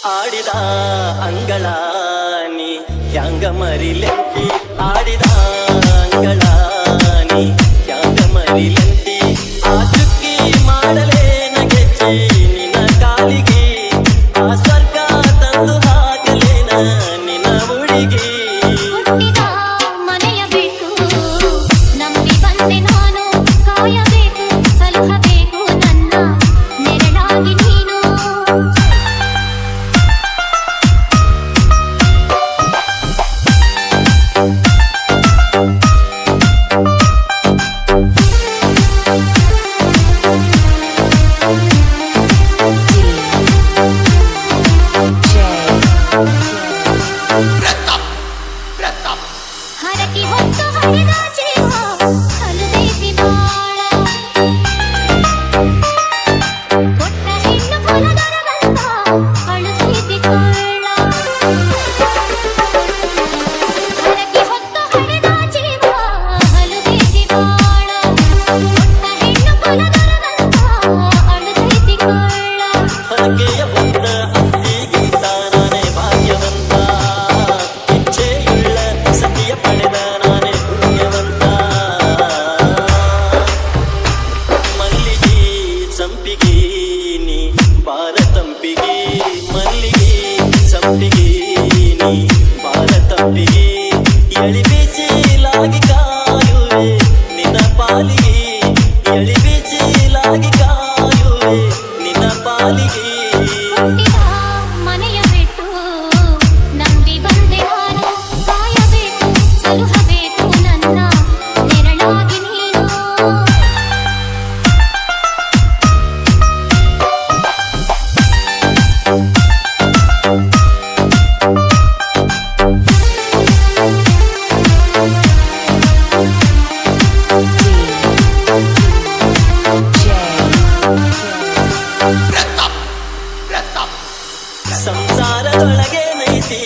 ಆಡಿದ ಅಂಗಳಾನಿ ಹ್ಯಾಂಗ ಮರಿಲೆಂತಿ ಆಡಿದ ಅಂಗಳಾನಿ ಹ್ಯಾಂಗ ಮರಿಲೆಂತಿ ಆ ಚುಕ್ಕಿ ಮಾಡಲೇನ ಗೆಜ್ಜೆ ನಿನ್ನ ಕಾಲಿಗೆ ಆ ಸ್ವರ್ಗ ತಂದು ಹಾಕಲೇನ ನಿನ್ನ ಹುಡುಗಿ ಹುಟ್ಟಿದ ಮನೆಯ ಬೇಕು ನಂಬಿ ಬಂದೆ ನಾನು ಕಾಯಬೇಕು ಸಲಹಬೇಕು ನನ್ನ ನೆರಳಾಗಿ ನೀನು ಹರಕಿ ಹೊತ್ತು ಹರಿದ ಜೀವ ಹಲದೈತಿ ಬಾಳ ಕೊಟ್ಟ ಹೆಣ್ಣು ಫಲದರವಂತ ಅಳುತ್ತೈತಿ ಕೊಳ್ಳ ಹರಕಿ ಹೊತ್ತು ಹರಿದ ಜೀವ ಹಲದೈತಿ ಬಾಳ ಕೊಟ್ಟ ಹೆಣ್ಣು ಫಲದರವಂತ ಅಳುತ್ತೈತಿ ಕೊಳ್ಳ ಹರಕೆಯ ಹೊತ್ತ ಅತ್ತಿಗೆ ತಾನೇ ಭಾಗ್ಯವಂತ ಇಚ್ಛೆಯುಳ್ಳ ಸತಿಯ ಪಡೆದ ನಾನೇ ಪುಣ್ಯವಂತ ಮಲ್ಲಿಗೆ ಸಂಪಿಗೆ ನೀ ಬಾರ ತಂಪಿಗೆ ಮಲ್ಲಿಗೆ ಸಂಪಿಗೆ ನೀ ಬಾರ ತಂಪಿಗೆ ಎಳಿ ಬೀಚಿಲಾಗಿ ಕಾಯುವೆ ನಿನ್ನ ಪಾಲಿಗೆ ಎಳಿ ಬೀಚಿಲಾಗಿ ಕಾಯುವೆ ನಿನ್ನ ಪಾಲಿಗೆ ಹುಟ್ಟಿದ ಮನೆಯ ಬಿಟ್ಟು ನಂಬಿ ಬಂದೆ ನಾನು ಕಾಯಬೇಕು ಸಲಹಬೇಕು ನನ್ನ ನೆರಳಾಗಿ ನೀನು ಸಂಸಾರದೊಳಗೆ ನೈತಿ